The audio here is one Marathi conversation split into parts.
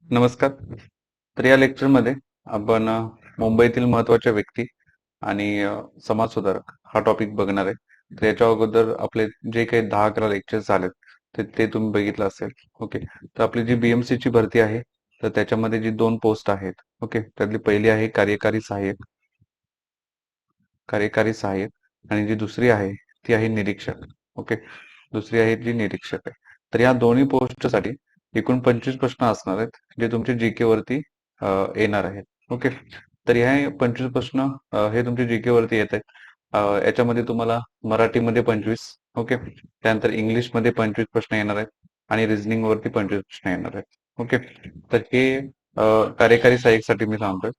नमस्कार. तर या लेक्चरमध्ये आपण मुंबईतील महत्त्वाच्या व्यक्ती आणि समाजसुधारक हा टॉपिक बघणार आहे. तर याच्या अगोदर आपले जे काही 10-11 लेक्चर्स झालेत ते तुम्ही बघितलं असेल. ओके. तर आपली जी BMC ची भरती आहे, तर त्याच्यामध्ये जी 2 पोस्ट आहेत. ओके. त्यातली पहिली आहे कार्यकारी सहाय्यक आणि जी दुसरी आहे ती आहे निरीक्षक. ओके. दुसरी आहे जी निरीक्षक आहे. तर या दोन्ही पोस्टसाठी एकूण 25 प्रश्न असणार आहेत, जे तुमचे जीके वरती येणार आहेत. ओके. तर हे 25 प्रश्न हे तुमचे जीके वरती येत आहेत. याच्यामध्ये तुम्हाला मराठीमध्ये 25, ओके. त्यानंतर इंग्लिशमध्ये 25 प्रश्न येणार आहेत आणि रिझनिंग वरती 25 प्रश्न येणार आहेत. ओके. तर हे कार्यकारी सहाय्यकसाठी मी सांगतोय.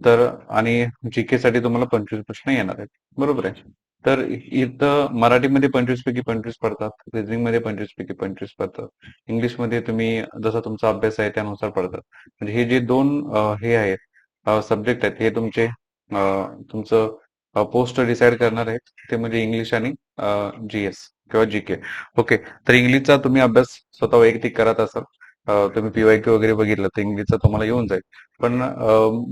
तर आणि जीके साठी तुम्हाला 25 प्रश्न येणार आहेत. बरोबर आहे. तर इथं मराठीमध्ये 25 पैकी 25 पडतात, रिझनिंग मध्ये 25 पैकी 25 पडतात, इंग्लिशमध्ये तुम्ही जसा तुमचा अभ्यास आहे त्यानुसार पडतात. म्हणजे हे जे दोन हे आहेत सब्जेक्ट आहेत, हे तुमचं पोस्ट डिसाईड करणार आहेत. ते म्हणजे इंग्लिश आणि GS किंवा जीके. ओके. तर इंग्लिशचा तुम्ही अभ्यास स्वतः वैयक्तिक करत असाल. तुम्ही PYQ वगैरे बघितलं तर इंग्लिशचा तुम्हाला येऊन जाईल. पण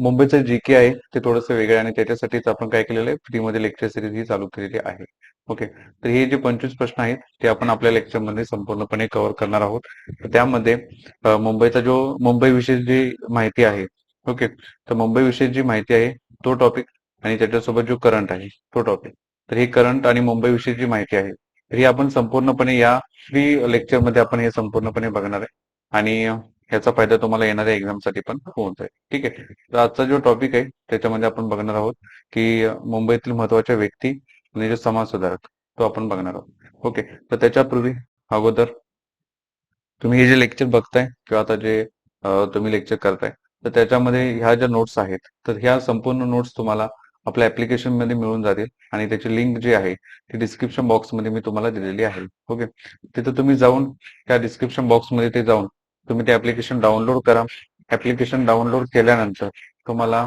मुंबईचं जीके आहे ते थोडंसं वेगळं आहे आणि त्याच्यासाठीच आपण काय केलेलं आहे, फ्रीमध्ये लेक्चर सिरीज ही चालू केलेली आहे. ओके. तर हे जे 25 प्रश्न आहेत ते आपण आपल्या लेक्चरमध्ये संपूर्णपणे कव्हर करणार आहोत. तर त्यामध्ये मुंबईविषयी जी माहिती आहे. ओके. तर मुंबईविषयी जी माहिती आहे तो टॉपिक आणि त्याच्यासोबत जो करंट आहे तो टॉपिक. तर ही करंट आणि मुंबईविषयी जी माहिती आहे तर ही आपण संपूर्णपणे या फ्री लेक्चरमध्ये आपण हे संपूर्णपणे बघणार आहे आणि ह्याचा फायदा तुम्हाला येणाऱ्या एक्झामसाठी पण होऊन जाईल. ठीक आहे. तर आजचा जो टॉपिक आहे त्याच्यामध्ये आपण बघणार आहोत की मुंबईतील महत्वाच्या व्यक्ती आणि जो समाज सुधारक तो आपण बघणार आहोत. ओके. तर त्याच्यापूर्वी अगोदर तुम्ही हे जे लेक्चर बघताय किंवा आता जे तुम्ही लेक्चर करताय तर त्याच्यामध्ये ह्या ज्या नोट्स आहेत तर ह्या संपूर्ण नोट्स तुम्हाला आपल्या ऍप्लिकेशन मध्ये मिळून जातील आणि त्याची लिंक जी आहे ती डिस्क्रिप्शन बॉक्स मध्ये मी तुम्हाला दिलेली आहे. ओके. तिथं तुम्ही जाऊन त्या डिस्क्रिप्शन बॉक्स मध्ये ते जाऊन तुम्ही ते ऍप्लिकेशन डाउनलोड करा. ऍप्लिकेशन डाउनलोड केल्यानंतर तुम्हाला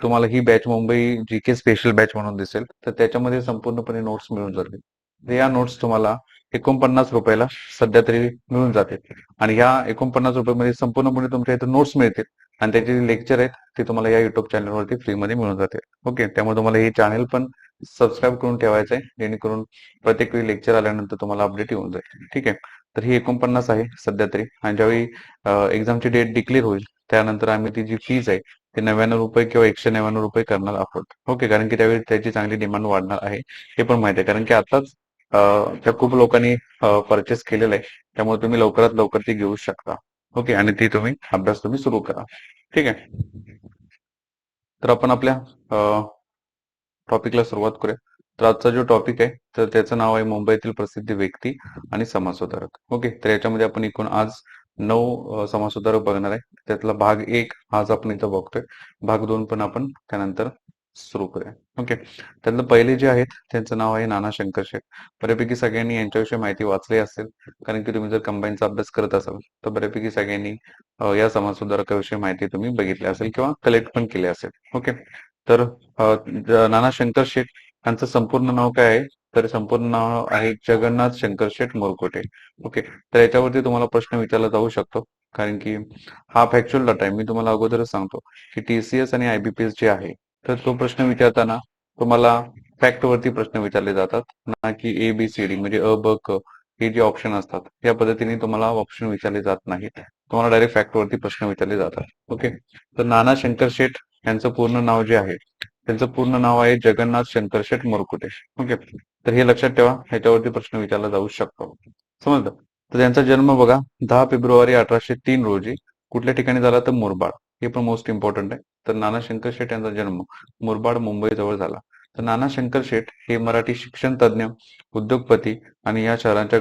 तुम्हाला ही batch Mumbai GK special batch म्हणून दिसेल. तर त्याच्यामध्ये संपूर्णपणे नोट्स मिळून जातील. तर या नोट्स तुम्हाला 49 रुपयाला सध्या तरी मिळून जातील आणि ह्या 49 रुपयामध्ये संपूर्णपणे तुमच्या इथे नोट्स मिळतील आणि त्याचे जे लेक्चर आहेत ते तुम्हाला या युट्यूब चॅनलवरती फ्रीमध्ये मिळून जातील. ओके. त्यामुळे तुम्हाला हे चॅनल पण सबस्क्राईब करून ठेवायचं आहे जेणेकरून प्रत्येक वेळी लेक्चर आल्यानंतर तुम्हाला अपडेट येऊन जाईल. ठीक आहे. तर ही 49 आहे सध्या तरी आणि ज्यावेळी एक्झामची डेट डिक्लेअर होईल त्यानंतर आम्ही ती जी फीज आहे ते 99 रुपये किंवा 199 रुपये करणार आहोत. ओके. कारण की त्यावेळी त्याची चांगली डिमांड वाढणार आहे हे पण माहिती आहे कारण की आताच त्या खूप लोकांनी परचेस केलेलं आहे. त्यामुळे तुम्ही लवकरात लवकर ती घेऊ शकता. ओके. आणि ती अभ्यास तुम्ही सुरू करा. ठीक आहे. तर आपण आपल्या टॉपिकला सुरुवात करूया. तर आजचा जो टॉपिक आहे तर त्याचं नाव आहे मुंबईतील प्रसिद्ध व्यक्ती आणि समाजसुधारक. ओके. तर याच्यामध्ये आपण एकूण आज 9 समाजसुधारक बघणार आहे. त्यातला भाग 1 आज आपण इथं बघतोय. भाग 2 पण आपण त्यानंतर सुरू करूया. ओके. त्यातलं पहिले जे आहेत त्यांचं नाव आहे नाना शंकर शेठ. बऱ्यापैकी सगळ्यांनी यांच्याविषयी माहिती वाचली असेल कारण की तुम्ही जर कंबाईनचा अभ्यास करत असाल तर बऱ्यापैकी सगळ्यांनी या समाजसुधारकाविषयी माहिती तुम्ही बघितली असेल किंवा कलेक्ट पण केली असेल. ओके. तर नाना शंकर शेठ यांचं संपूर्ण नाव काय आहे तर संपूर्ण नाव आहे जगन्नाथ शंकर शेठ मोरकोटे. ओके. तर याच्यावरती तुम्हाला प्रश्न विचारला जाऊ शकतो कारण की हा फॅक्च्युअल डाटा आहे. मी तुम्हाला अगोदरच सांगतो की TCS आणि IBPS जे आहे तर तो प्रश्न विचारताना तुम्हाला फॅक्ट वरती प्रश्न विचारले जातात ना की ABCD म्हणजे अ ब क हे जे ऑप्शन असतात या पद्धतीने तुम्हाला ऑप्शन विचारले जात नाहीत. तुम्हाला डायरेक्ट फॅक्ट वरती प्रश्न विचारले जातात. ओके. तर नाना शंकर शेठ यांचं पूर्ण नाव जे आहे त्यांचं पूर्ण नाव आहे जगन्नाथ शंकर शेठ मोरकुटे. ओके. तर हे लक्षात ठेवा ह्याच्यावरती प्रश्न विचारला जाऊ शकतो. समजलं. तर त्यांचा जन्म बघा 10 फेब्रुवारी 1803 रोजी कुठल्या ठिकाणी झाला तर मुरबाड. हे पण मोस्ट इम्पॉर्टंट आहे. तर नाना शंकर शेठ यांचा जन्म मुरबाड मुंबई जवळ झाला. तर नाना शंकर शेठ हे मराठी शिक्षण तज्ञ, उद्योगपती आणि या शहरांच्या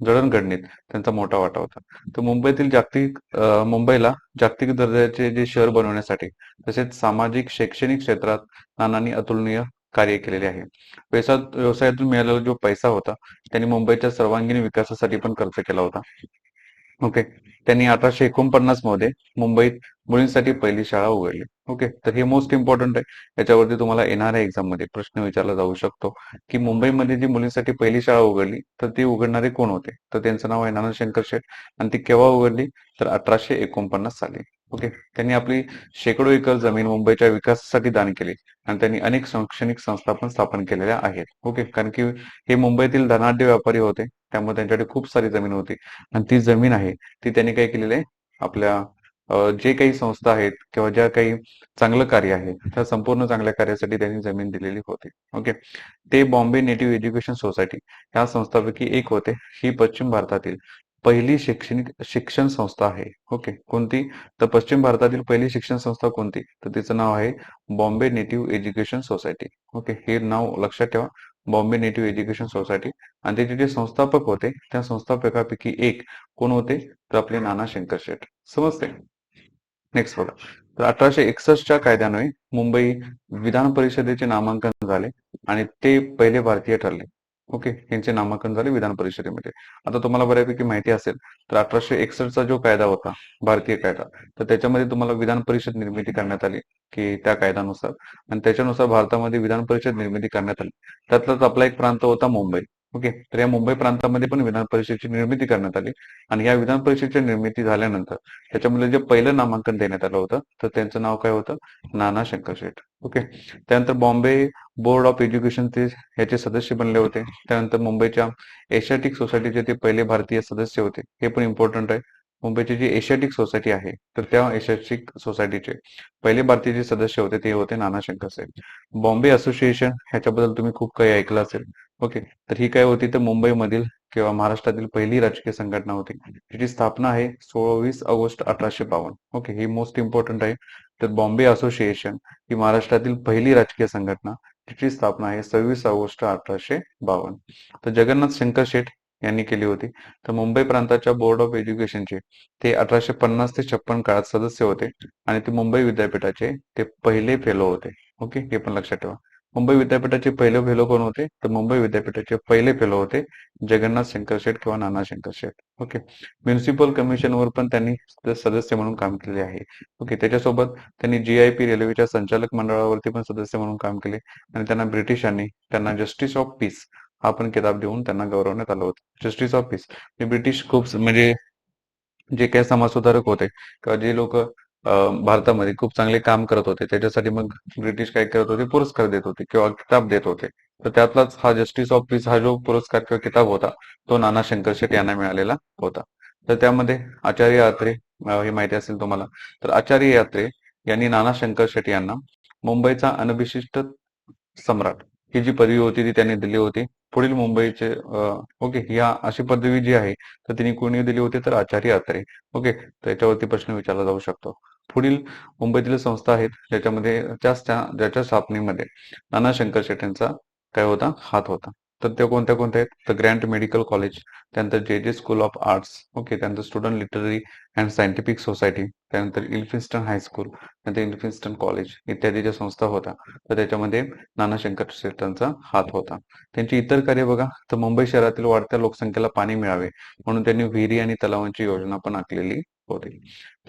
जडणघडणीत त्यांचा मोठा वाटा होता. तर मुंबईला जागतिक दर्जाचे जे शहर बनवण्यासाठी तसेच सामाजिक शैक्षणिक क्षेत्रात नानांनी अतुलनीय कार्य केलेले आहे. व्यवसायातून मिळालेला जो पैसा होता त्यांनी मुंबईच्या सर्वांगीण विकासासाठी पण खर्च केला होता. ओके. त्यांनी 1849 मध्ये मुंबईत मुलींसाठी पहिली शाळा उघडली. ओके, तर हे मोस्ट इम्पॉर्टंट आहे. याच्यावरती तुम्हाला येणाऱ्या एक्झाम मध्ये प्रश्न विचारला जाऊ शकतो की मुंबईमध्ये जी मुलींसाठी पहिली शाळा उघडली तर ती उघडणारे कोण होते. तर त्यांचं नाव आहे नाना शंकर शेठ. आणि ती केव्हा उघडली, तर 1849 साली. ओके, त्यांनी आपली शेकडो एकर जमीन मुंबईच्या विकासासाठी दान केली. आणि त्यांनी अनेक शैक्षणिक संस्था पण स्थापन केलेल्या आहेत. ओके, कारण की हे मुंबईतील धनाढ्य व्यापारी होते, त्यामुळे त्यांच्याकडे खूप सारी जमीन होती. आणि ती जमीन आहे ती त्यांनी काय केलेली आहे, आपल्या जे काही संस्था आहेत किंवा ज्या काही चांगलं कार्य आहे त्या संपूर्ण चांगल्या कार्यासाठी त्यांनी जमीन दिलेली होती. ओके, ते बॉम्बे नेटिव्ह एज्युकेशन सोसायटी ह्या संस्थांपैकी एक होते. ही पश्चिम भारतातील पहिली शैक्षणिक शिक्षण संस्था आहे. ओके, कोणती, तर पश्चिम भारतातील पहिली शिक्षण संस्था कोणती, तर तिचं नाव आहे Bombay native education society. Okay, हे नाव लक्षात ठेवा, बॉम्बे नेटिव्ह एज्युकेशन सोसायटी. आणि त्याचे जे संस्थापक होते त्या संस्थापकांपैकी एक कोण होते, तर आपले नाना शंकर शेठ. समजते. नेक्स्ट बघा, तर 1861च्या कायद्यान्वये मुंबई विधान परिषदेचे नामांकन झाले आणि ते पहिले भारतीय ठरले. ओके, यांचे नामांकन झाले विधान परिषदेमध्ये. आता तुम्हाला बऱ्यापैकी माहिती असेल, तर 1861चा जो कायदा होता, भारतीय कायदा, तर त्याच्यामध्ये तुम्हाला विधान परिषद निर्मिती करण्यात आली की त्या कायद्यानुसार. आणि त्याच्यानुसार भारतामध्ये विधान परिषद निर्मिती करण्यात आली. त्यातलाच आपला एक प्रांत होता मुंबई. ओके, तर या मुंबई प्रांतामध्ये पण विधान परिषदेची निर्मिती करण्यात आली. आणि या विधान परिषदेची निर्मिती झाल्यानंतर त्याच्यामध्ये जे पहिलं नामांकन देण्यात आलं होतं तर त्यांचं नाव काय होतं, नाना शंकर शेठ. ओके, त्यानंतर बॉम्बे बोर्ड ऑफ एज्युकेशन ते याचे सदस्य बनले होते. त्यानंतर मुंबईच्या एशियाटिक सोसायटीचे ते पहिले भारतीय सदस्य होते. हे पण इम्पॉर्टंट आहे. मुंबईची जी एशियाटिक सोसायटी आहे तर त्या एशियाटिक सोसायटीचे पहिले भारतीय जे सदस्य होते ते होते नाना शंकर शेठ. बॉम्बे असोसिएशन ह्याच्याबद्दल तुम्ही खूप काही ऐकलं असेल. ओके, तर ही काय होती, तर मुंबईमधील किंवा महाराष्ट्रातील पहिली राजकीय संघटना होती. तिची स्थापना आहे 26 ऑगस्ट 1852. ओके, ही मोस्ट इम्पॉर्टंट आहे. तर बॉम्बे असोसिएशन ही महाराष्ट्रातील पहिली राजकीय संघटना, तिची स्थापना आहे 26 ऑगस्ट 1852. तर जगन्नाथ शंकर शेठ यांनी केली होती. तर मुंबई प्रांताच्या बोर्ड ऑफ एज्युकेशनचे ते 1850 ते 56 काळात सदस्य होते. आणि ते मुंबई विद्यापीठाचे ते पहिले फेलो होते. ओके, हे पण लक्षात ठेवा. मुंबई विद्यापीठाचे पहिले फेलो कोण होते, तर मुंबई विद्यापीठाचे पहिले फेलो होते जगन्नाथ शंकर शेठ किंवा नाना शंकर शेठ. ओके, म्युनिसिपल कमिशनवर पण त्यांनी सदस्य म्हणून काम केले आहे. ओके, त्याच्यासोबत त्यांनी जीआयपी रेल्वेच्या संचालक मंडळावरती पण सदस्य म्हणून काम केले. आणि त्यांना ब्रिटिशांनी त्यांना जस्टिस ऑफ पीस हा पण किताब देऊन त्यांना गौरवण्यात आलं होतं. जस्टिस ऑफ पीस हे ब्रिटिश खूप म्हणजे जे काही समाजसुधारक होते किंवा जे लोक भारतामध्ये खूप चांगले काम करत होते त्याच्यासाठी मग ब्रिटिश काय करत होते, पुरस्कार देत होते किंवा किताब देत होते. तर त्यातलाच हा जस्टिस ऑफ पीस हा जो पुरस्कार किंवा किताब होता तो नाना शंकर शेठ यांना मिळालेला होता. तर त्यामध्ये आचार्य अत्रे, हे माहिती असेल तुम्हाला, तर आचार्य अत्रे यांनी नाना शंकर शेठ यांना मुंबईचा अनभिषिक्त सम्राट ही जी पदवी होती ती त्यांनी दिली होती. पुढील मुंबईचे ओके, ह्या अशी पदवी जी आहे तर तिने कोणी दिली होती, तर आचार्य अत्रे. ओके, त्याच्यावरती प्रश्न विचारला जाऊ शकतो. पुढील मुंबईतील संस्था आहेत ज्याच्यामध्ये ज्याच्या स्थापनेमध्ये नाना शंकर शेठ यांचा काय होता, हात होता. तर त्या कोणत्या कोणत्या आहेत, तर ग्रँट मेडिकल कॉलेज, त्यानंतर जे जे स्कूल ऑफ आर्ट्स. ओके, त्यानंतर student literary and scientific society, त्यानंतर इल्फिन्स्टन हायस्कूल, त्यानंतर इल्फिन्स्टन कॉलेज इत्यादी ज्या संस्था होत्या तर त्याच्यामध्ये नाना शंकर शेठांचा हात होता. त्यांची इतर कार्य बघा, तर मुंबई शहरातील वाढत्या लोकसंख्येला पाणी मिळावे म्हणून त्यांनी विहिरी आणि तलावांची योजना पण आखलेली होती.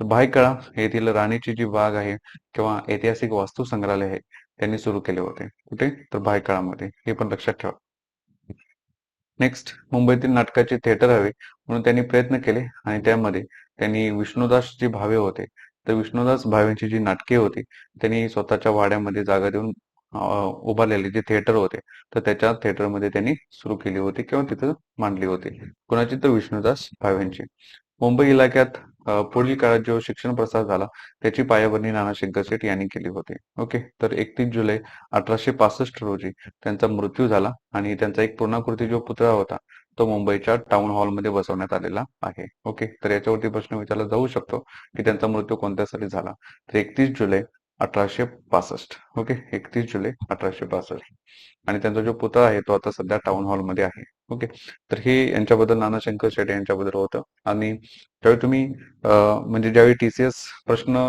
तर भायखळा येथील राणीची जी बाग आहे किंवा ऐतिहासिक वास्तू संग्रहालय आहे त्यांनी सुरू केले होते. कुठे, तर भायखळामध्ये. हे पण लक्षात ठेवा. नेक्स्ट, मुंबईतील नाटकाचे थिएटर हवे म्हणून त्यांनी प्रयत्न केले. आणि त्यामध्ये त्यांनी विष्णुदास जे भावे होते तर विष्णुदास भावेंची जी नाटके होती त्यांनी स्वतःच्या वाड्यामध्ये जागा देऊन उभारलेले जे थिएटर होते तर त्याच्या थिएटरमध्ये त्यांनी सुरू केली होती किंवा तिथं मांडली होती. कोणाची, तर विष्णुदास भावेंची. मुंबई इलाक्यात पुढील काळात जो शिक्षण प्रसार झाला त्याची पायाभरणी नाना शंकर शेठ यांनी केली होती. ओके, तर 31 जुलै 1865 रोजी त्यांचा मृत्यू झाला. आणि त्यांचा एक पूर्णाकृती जो पुतळा होता तो मुंबईच्या टाउन हॉलमध्ये बसवण्यात आलेला आहे. ओके, तर याच्यावरती प्रश्न विचारला जाऊ शकतो की त्यांचा मृत्यू कोणत्या साली झाला, तर 31 जुलै 1865. ओके, 31 जुलै 1865. आणि त्यांचा जो पुतळा आहे तो आता सध्या टाउन हॉलमध्ये आहे. ओके, तर हे यांच्याबद्दल नानाशंकर शेटे यांच्याबद्दल होतं. आणि ज्यावेळी तुम्ही म्हणजे ज्यावेळी TCS प्रश्न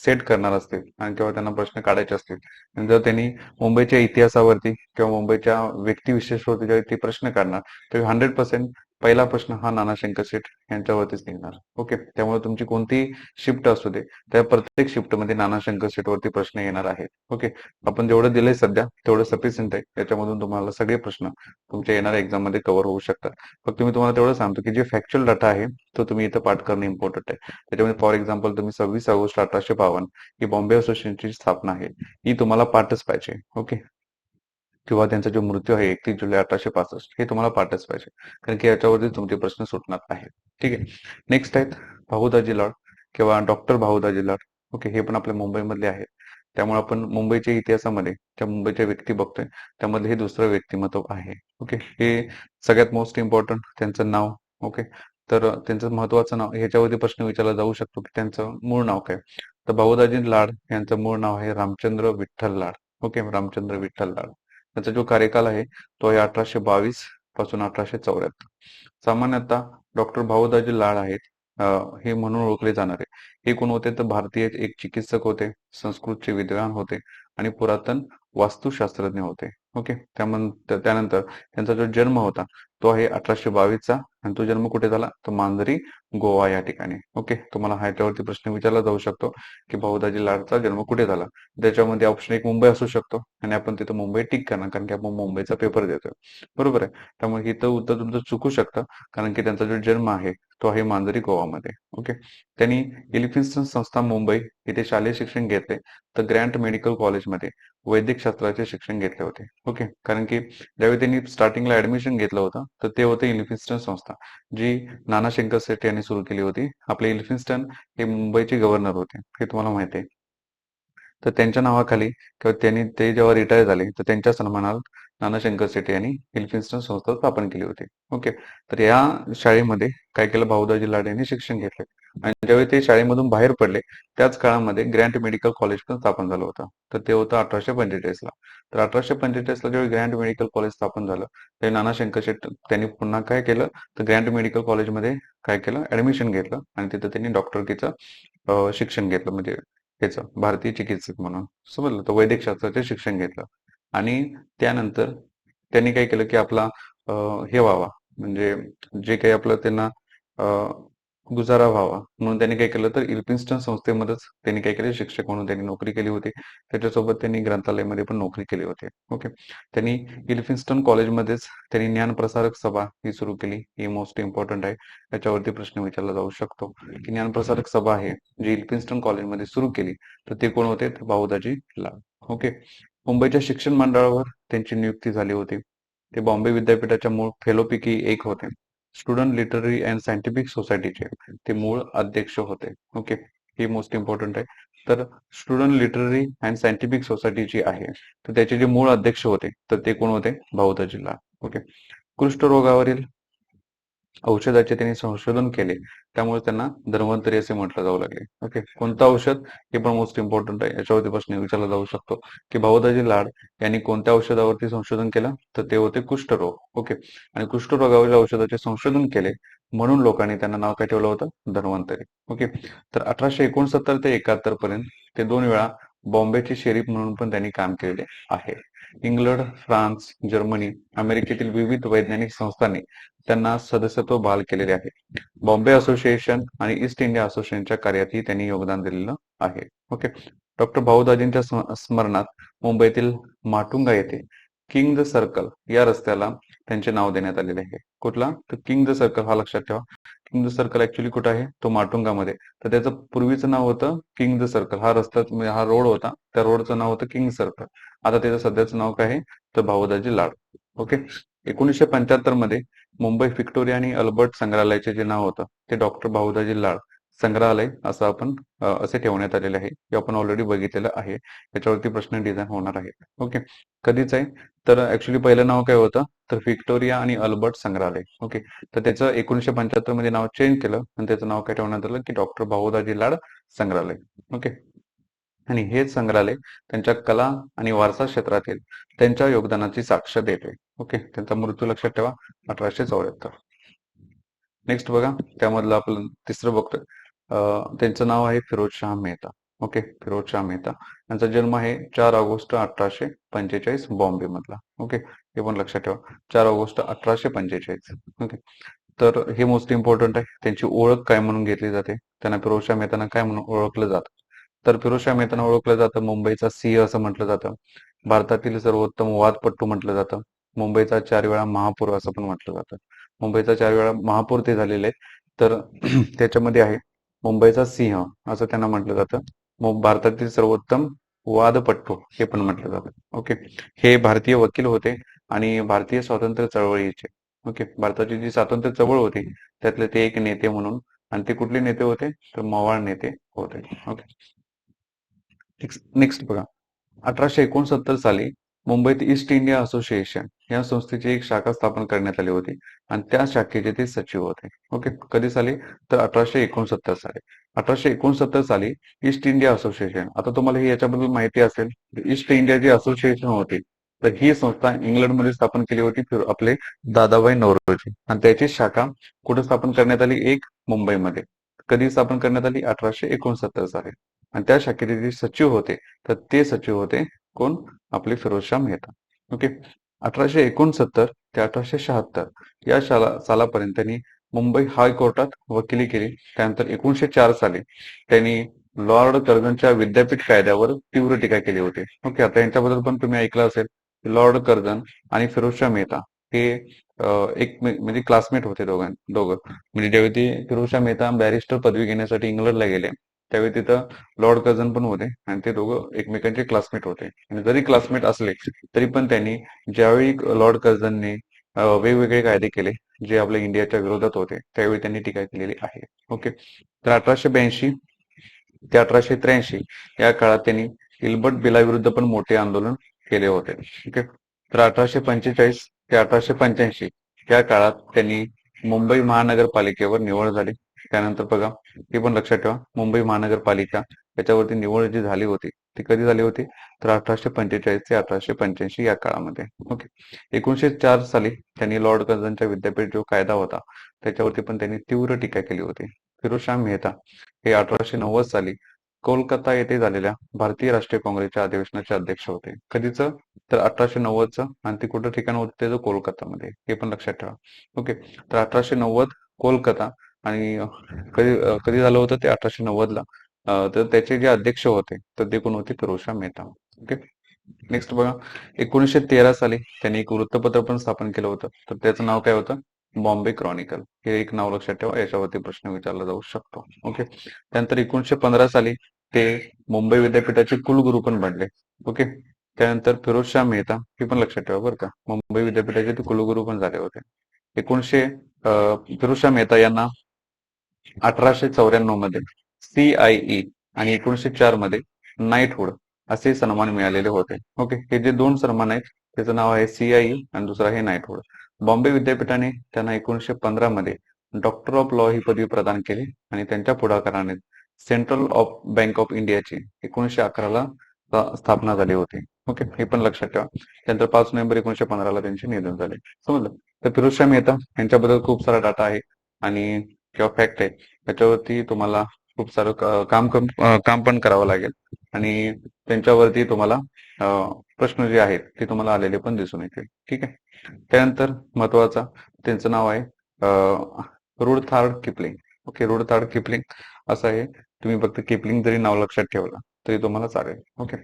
सेट करणार असतील आणि किंवा त्यांना प्रश्न काढायचे असतील आणि जर त्यांनी मुंबईच्या इतिहासावरती किंवा मुंबईच्या व्यक्तिविशेषावरती ज्यावेळी ते प्रश्न काढणार, तर 100% पहिला प्रश्न हा नानाशंकर शेठ यांच्यावरतीच निघणार. ओके, त्यामुळे तुमची कोणतीही शिफ्ट असू दे, त्या प्रत्येक शिफ्टमध्ये नानाशंकर शेठ वरती प्रश्न येणार आहेत. ओके, आपण जेवढं दिलंय सध्या तेवढं सफिशियंट आहे. त्याच्यामधून तुम्हाला सगळे प्रश्न तुमच्या येणाऱ्या एक्झाम मध्ये कव्हर होऊ शकतात. फक्त मी तुम्हाला तेवढं सांगतो की जे फॅक्च्युअल डाटा आहे तो तुम्ही इथं पाठ करणं इम्पॉर्टंट आहे. त्याच्यामध्ये फॉर एक्झाम्पल तुम्ही 26 ऑगस्ट 1852 ही बॉम्बे असोसिएशनची स्थापना आहे, ही तुम्हाला पाठच पाहिजे. ओके, किंवा त्यांचा जो मृत्यू आहे 31 जुलै 1865 हे तुम्हाला पाठच पाहिजे, कारण की याच्यावरती तुमचे प्रश्न सुटणार आहेत. ठीक आहे, नेक्स्ट आहेत भाऊदाजी लाड किंवा डॉक्टर भाऊदाजी लाड. ओके, हे पण आपल्या मुंबईमधले आहेत. त्यामुळे आपण मुंबईच्या इतिहासामध्ये ज्या मुंबईच्या व्यक्ती बघतोय त्यामधले हे दुसरं व्यक्तिमत्व आहे. ओके, हे सगळ्यात मोस्ट इम्पॉर्टंट त्यांचं नाव. ओके, तर त्यांचं महत्वाचं नाव ह्याच्यावरती प्रश्न विचारला जाऊ शकतो की त्यांचं मूळ नाव काय. तर भाऊदाजी लाड यांचं मूळ नाव आहे रामचंद्र विठ्ठल लाड. ओके, रामचंद्र विठ्ठल लाड. त्याचा जो कार्यकाल आहे तो आहे 1822 पासून 1874. सामान्यतः डॉक्टर भाऊदाजी लाड आहेत हे म्हणून ओळखले जाणारे. हे कोण होते तर भारतीय एक चिकित्सक होते, संस्कृतचे विद्वान होते आणि पुरातन वास्तुशास्त्रज्ञ होते. ओके, त्यानंतर त्यांचा जो जन्म होता तो आहे 1822चा आणि तो जन्म कुठे झाला तर मांजरी गोवा या ठिकाणी. ओके, तुम्हाला ह्याच्यावरती प्रश्न विचारला जाऊ शकतो की भाऊदाजी लाडचा जन्म कुठे झाला. त्याच्यामध्ये ऑप्शन एक मुंबई असू शकतो आणि आपण तिथं मुंबई टिक करणार कारण की आपण मुंबईचा पेपर देतोय. बरोबर आहे, त्यामुळे इथं उत्तर तुमचं चुकू शकतं कारण की त्यांचा जो जन्म आहे तो आहे मांजरी गोवामध्ये. ओके, त्यांनी एलिफिन्स्टन संस्था मुंबई येथे शालेय शिक्षण घेतले, तर ग्रँट मेडिकल कॉलेजमध्ये वैद्यक शास्त्राचे शिक्षण घेतले होते. ओके, कारण की ज्यावेळी त्यांनी स्टार्टिंगला ऍडमिशन घेतलं होतं तर ते होते एलिफिन्स्टन संस्था, जी नानाशंकर शेट्टी यांनी सुरू केली होती. आपले एलिफिन्स्टन हे मुंबईचे गव्हर्नर होते, हे तुम्हाला माहिती आहे. तर त्यांच्या नावाखाली किंवा त्यांनी ते जेव्हा रिटायर झाले तर त्यांच्या सन्मानात नानाशंकर शेट्टी यांनी एल्फिन्स्टन संस्था स्थापन केली होती. ओके, तर या शाळेमध्ये काय केलं भाऊदाजी लाड यांनी शिक्षण घेतले आणि ज्यावेळी ते शाळेमधून बाहेर पडले त्याच काळामध्ये ग्रँट मेडिकल कॉलेज पण स्थापन झालं होतं. तर ते होतं 1845 ला. तर 1845 ला ज्यावेळी ग्रँट मेडिकल कॉलेज स्थापन झालं त्यावेळी नानाशंकर शेट्टी त्यांनी पुन्हा काय केलं तर ग्रँट मेडिकल कॉलेजमध्ये काय केलं ऍडमिशन घेतलं आणि तिथं त्यांनी डॉक्टरकीचं शिक्षण घेतलं, म्हणजे ह्याचं भारतीय चिकित्सक म्हणून समजलं, तर वैद्यक शास्त्राचे शिक्षण घेतलं. आणि त्यानंतर त्यांनी काय केलं की आपला हे व्हावा, म्हणजे जे काही आपलं त्यांना अ, गुजारा व्हावा म्हणून त्यांनी काय केलं तर इल्फिन्स्टन संस्थेमध्येच त्यांनी काय केले शिक्षक म्हणून त्यांनी नोकरी केली होती. त्याच्यासोबत त्यांनी ग्रंथालयामध्ये पण नोकरी केली होती. ओके, त्यांनी इल्फिन्स्टन कॉलेजमध्येच त्यांनी ज्ञानप्रसारक सभा ही सुरू केली. ही मोस्ट इम्पॉर्टंट आहे, याच्यावरती प्रश्न विचारला जाऊ शकतो की ज्ञानप्रसारक सभा आहे जी इल्फिन्स्टन कॉलेजमध्ये सुरू केली, तर ते कोण होते तर भाऊदाजी लाड. ओके, मुंबईच्या शिक्षण मंडळावर त्यांची नियुक्ती झाली होती. ते बॉम्बे विद्यापीठाच्या मूळ फेलोपैकी एक होते. स्टुडंट लिटररी अँड सायंटिफिक सोसायटीचे ते मूळ अध्यक्ष होते. ओके, हे मोस्ट इम्पॉर्टंट आहे. तर student literary and scientific society जी आहे तर त्याचे जे मूळ अध्यक्ष होते तर ते कोण होते भाऊदाजी लाड. ओके, कुष्ठरोगावरील औषधाचे त्यांनी संशोधन केले, त्यामुळे त्यांना धन्वंतरी असे म्हटलं जाऊ लागले. ओके, कोणतं औषध हे पण मोस्ट इम्पॉर्टंट आहे, याच्यावरती प्रश्न विचारला जाऊ शकतो की भाऊदाजी लाड यांनी कोणत्या औषधावरती संशोधन केलं तर ते होते कुष्ठरोग. ओके, आणि कुष्ठरोगावरील औषधाचे संशोधन केले म्हणून लोकांनी त्यांना नाव काय ठेवलं होतं धन्वंतरी. ओके, तर 1869 ते 71 पर्यंत ते 2 वेळा बॉम्बेचे शेरीफ म्हणून पण त्यांनी काम केलेले आहे. इंग्लंड, फ्रान्स, जर्मनी, अमेरिकेतील विविध वैज्ञानिक संस्थांनी त्यांना सदस्यत्व बहाल केलेले आहे. बॉम्बे असोसिएशन आणि ईस्ट इंडिया असोसिएशनच्या कार्यातही त्यांनी योगदान दिलेलं आहे. ओके, डॉक्टर भाऊदाजींच्या स्मरणात मुंबईतील माटुंगा येथे किंग द सर्कल या रस्त्याला त्यांचे नाव देण्यात आलेले आहे. कुठला तर किंग द सर्कल, हा लक्षात ठेवा. किंग द सर्कल ऍक्च्युली कुठं आहे तो माटुंगामध्ये. तर त्याचं पूर्वीचं नाव होतं किंग द सर्कल, हा रस्ता म्हणजे हा रोड होता, त्या रोडचं नाव होतं किंग सर्कल. आता त्याचं सध्याचं नाव काय आहे तर भाऊदाजी लाड. ओके, 1975 मध्ये मुंबई व्हिक्टोरिया आणि अल्बर्ट संग्रहालयाचे जे नाव होतं ते डॉक्टर भाऊदाजी लाड संग्रहालय असं आपण असे ठेवण्यात आलेले आहे. हे आपण ऑलरेडी बघितलेलं आहे, याच्यावरती प्रश्न डिझाईन होणार आहे. ओके, कधीच आहे तर ऍक्च्युली पहिलं नाव काय होतं तर व्हिक्टोरिया आणि अल्बर्ट संग्रहालय. ओके, तर त्याचं 1975 मध्ये नाव चेंज केलं आणि त्याचं नाव काय ठेवण्यात आलं की डॉक्टर भाऊदाजी लाड संग्रहालय. ओके, आणि हेच संग्रहालय त्यांच्या कला आणि वारसा क्षेत्रातील त्यांच्या योगदानाची साक्ष देते. ओके, त्यांचा मृत्यू लक्षात ठेवा 1874. नेक्स्ट बघा, त्यामधलं आपलं तिसरं बघतोय. त्यांचं नाव आहे फिरोजशाह मेहता. ओके, फिरोजशाह मेहता यांचा जन्म आहे 4 ऑगस्ट 1845 बॉम्बे मधला. ओके, हे पण लक्षात ठेवा 4 ऑगस्ट 1845. ओके, तर हे मोस्ट इम्पॉर्टंट आहे. त्यांची ओळख काय म्हणून घेतली जाते, त्यांना फिरोजशाह मेहताना काय म्हणून ओळखलं जातं? तर फिरोजशाह मेहताना ओळखलं जातं मुंबईचा सिंह असं म्हटलं जातं. भारतातील सर्वोत्तम वादपट्टू म्हटलं जातं. मुंबईचा 4 वेळा महापौर असं पण म्हटलं जातं. मुंबईचा 4 वेळा महापौर ते झालेले आहेत. तर त्याच्यामध्ये आहे मुंबईचा सिंह असं त्यांना म्हटलं जातं. भारतातील सर्वोत्तम वादपट्टू हे पण म्हटलं जातं. ओके, हे भारतीय वकील होते आणि भारतीय स्वातंत्र्य चळवळीचे, ओके, भारताची जी स्वातंत्र्य चळवळ होती त्यातले ते एक नेते म्हणून. आणि ते कुठले नेते होते? तर मवाळ नेते होते. ओके, नेक्स्ट बघा, 1869 साली मुंबईत ईस्ट इंडिया असोसिएशन या संस्थेची एक शाखा स्थापन करण्यात आली होती आणि त्या शाखेचे ते सचिव होते. ओके, कधी साली? तर 1869 साली. 1869 साली ईस्ट इंडिया असोसिएशन, आता तुम्हाला हे याच्याबद्दल माहिती असेल, ईस्ट इंडिया जी असोसिएशन होती तर ही संस्था इंग्लंडमध्ये स्थापन केली होती आपले दादाभाई नौरोजी, आणि त्याची शाखा कुठे स्थापन करण्यात आली? एक, मुंबईमध्ये. कधी स्थापन करण्यात आली? 1869 साली. आणि त्या शाखेचे जे सचिव होते तर ते सचिव होते कोण? आपले फिरोजशाह मेहता. ओके, 1869 ते 1876 या सालापर्यंत त्यांनी मुंबई हायकोर्टात वकिली केली. त्यानंतर 1904 साली त्यांनी लॉर्ड कर्झनच्या विद्यापीठ कायद्यावर तीव्र टीका केली होती. ओके, आता यांच्याबद्दल पण तुम्ही ऐकलं असेल. लॉर्ड कर्झन आणि फिरोजशाह मेहता हे म्हणजे क्लासमेट होते दोघं. म्हणजे ज्यावेळी ते फिरोजशाह मेहता बॅरिस्टर पदवी घेण्यासाठी इंग्लंडला गेले त्यावेळी तिथं लॉर्ड कर्झन पण होते आणि ते दोघं एकमेकांचे क्लासमेट होते. आणि जरी क्लासमेट असले तरी पण त्यांनी ज्यावेळी लॉर्ड कर्झनने वेगवेगळे कायदे केले जे आपल्या इंडियाच्या विरोधात होते त्यावेळी त्यांनी टीका केलेली आहे. ओके, तर 1882 ते 1883 या काळात त्यांनी इल्बर्ट बिलाविरुद्ध पण मोठे आंदोलन केले होते. ओके, तर 1845 ते 1885 या काळात त्यांनी मुंबई महानगरपालिकेवर निवड झाली. त्यानंतर बघा, हे पण लक्षात ठेवा, मुंबई महानगरपालिका याच्यावरती निवड जी झाली होती ती कधी झाली होती? तर 1845 ते 1885 या काळामध्ये. ओके, 1904 साली त्यांनी लॉर्ड कर्झनच्या विद्यापीठ जो कायदा होता त्याच्यावरती पण त्यांनी तीव्र टीका केली होती. फिरोजशाह मेहता हे 1890 साली कोलकाता येथे झालेल्या भारतीय राष्ट्रीय काँग्रेसच्या अधिवेशनाचे अध्यक्ष होते. कधीच? तर 1890च, आणि ते कुठं ठिकाण होतं त्याचं? कोलकातामध्ये. हे पण लक्षात ठेवा. ओके, तर 1890 कोलकाता. आणि कधी झालं होतं ते? 1890 ला. तर त्याचे जे अध्यक्ष होते तर ते कोण होते? फिरोजशाह मेहता. ओके, नेक्स्ट बघा, 1913 साली त्यांनी एक वृत्तपत्र पण स्थापन केलं होतं तर त्याचं नाव काय होतं? बॉम्बे क्रॉनिकल. हे एक नाव लक्षात ठेवा, याच्यावरती प्रश्न विचारला जाऊ शकतो. ओके, त्यानंतर 1915 साली ते मुंबई विद्यापीठाचे कुलगुरू पण बनले. ओके, त्यानंतर फिरोजशाह मेहता, हे पण लक्षात ठेवा बरं का, मुंबई विद्यापीठाचे ते कुलगुरू पण झाले होते. 1900 फिरोजशाह मेहता यांना 1894 मध्ये CIE आणि 1904 मध्ये नाईटहुड असे सन्मान मिळालेले होते. ओके, हे जे दोन सन्मान आहेत त्याचं नाव आहे CIE आणि दुसरा आहे नाईटहुड. बॉम्बे विद्यापीठाने त्यांना 1915 मध्ये डॉक्टर ऑफ लॉ ही पदवी प्रदान केली आणि त्यांच्या पुढाकाराने सेंट्रल बँक ऑफ इंडियाची 1911 ला स्थापना झाली होती. ओके, हे पण लक्षात ठेवा. त्यानंतर 5 नोव्हेंबर 1915 ला त्यांचे निधन झाले. समजलं? तर फिरोजशाह मेहता यांच्याबद्दल खूप सारा डाटा आहे आणि किंवा फॅक्ट आहे त्याच्यावरती तुम्हाला खूप सारं काम पण करावं लागेल आणि त्यांच्यावरती तुम्हाला प्रश्न जे आहेत ते तुम्हाला आलेले पण दिसून येतील. ठीक आहे, त्यानंतर महत्वाचा त्यांचं नाव आहे रुडथार्ड किपलिंग. ओके, रुडथार्ड किपलिंग असं आहे. तुम्ही फक्त किपलिंग जरी नाव लक्षात ठेवलं तरी तुम्हाला चालेल. ओके,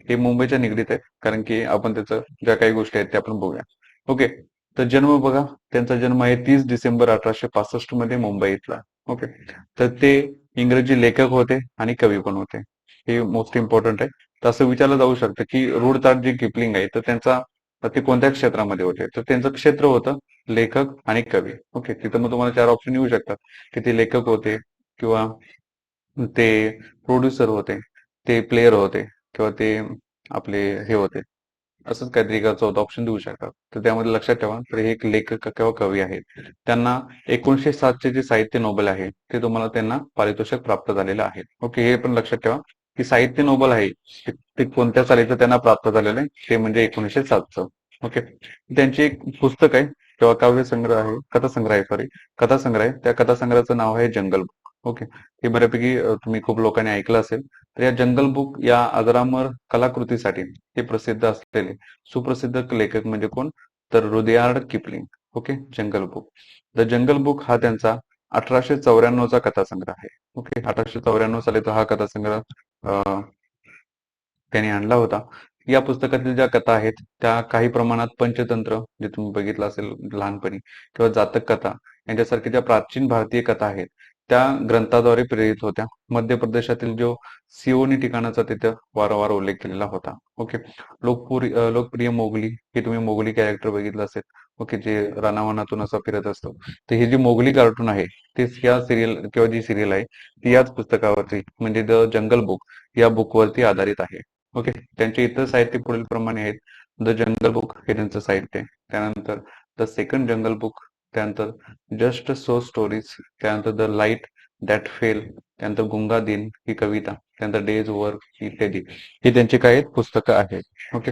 हे मुंबईच्या निगडीत आहे कारण की आपण त्याचं ज्या काही गोष्टी आहेत त्या आपण बघूया. ओके, तर जन्म बघा, त्यांचा जन्म आहे 30 डिसेंबर 1865 मध्ये मुंबई इथला. ओके, तर ते इंग्रजी लेखक होते आणि कवी पण होते. हे मोस्ट इम्पॉर्टंट आहे. तर असं विचारलं जाऊ शकतं की रुडतार्ड जे किपलिंग आहे तर त्यांचा ते कोणत्या क्षेत्रामध्ये होते? तर त्यांचं क्षेत्र होतं लेखक आणि कवी. ओके, तिथं मग तुम्हाला 4 ऑप्शन येऊ शकतात की ते लेखक होते किंवा ते प्रोड्युसर होते, ते प्लेयर होते किंवा ते आपले हे होते. असंच काहीतरी एका चौथा ऑप्शन देऊ शकतात. तर त्यामध्ये लक्षात ठेवा, तर हे एक लेखक किंवा कवी आहेत. त्यांना 1907 चे जे साहित्य नोबेल आहे ते तुम्हाला त्यांना पारितोषिक प्राप्त झालेलं आहे. ओके, हे पण लक्षात ठेवा. की साहित्य नोबल आहे ते कोणत्या सालीचं त्यांना प्राप्त झालेलं आहे, ते म्हणजे 1907चं. ओके. त्यांची एक पुस्तक आहे किंवा काव्यसंग्रह आहे, कथासंग्रह आहे, सॉरी, कथासंग्रह आहे. त्या कथासंग्रहाचं नाव आहे जंगल बुक. ओके. हे बऱ्यापैकी तुम्ही खूप लोकांनी ऐकलं असेल. तर या जंगल बुक या अजरामर कलाकृतीसाठी हे प्रसिद्ध असलेले सुप्रसिद्ध लेखक म्हणजे कोण? तर Rudyard Kipling. Okay. Jungle book. The jungle book हा त्यांचा 1894चा कथासंग्रह आहे. ओके. 1894 साली तो हा कथासंग्रह त्यांनी आणला होता. या पुस्तकातील ज्या कथा आहेत त्या काही प्रमाणात पंचतंत्र, जे तुम्ही बघितलं असेल लहानपणी, किंवा जातक कथा यांच्यासारख्या ज्या प्राचीन भारतीय कथा आहेत त्या ग्रंथाद्वारे प्रेरित होत्या. मध्य प्रदेशातील जो सिओनी ठिकाणाचा तिथे वारंवार उल्लेख केलेला होता. ओके. लोकप्रिय मोगली, हे तुम्ही मोगली कॅरेक्टर बघितलं असेल. ओके. जे रानावनातून असं फिरत असतो. तर हे जे मोगली कार्टून आहे तेच या सिरियल किंवा जी सिरियल आहे ती याच पुस्तकावरती म्हणजे द जंगल बुक या बुकवरती आधारित आहे. ओके. त्यांचे इतर साहित्य पुढील प्रमाणे आहेत. द जंगल बुक हे त्यांचं साहित्य आहे. त्यानंतर द सेकंड जंगल बुक, त्यानंतर जस्ट सो स्टोरीज, त्यानंतर द लाईट दॅट फेल, त्यानंतर गुंगा दिन ही कविता, त्यानंतर डेज ओव्हर इत्यादी ही त्यांची काय आहेत पुस्तकं आहेत. ओके.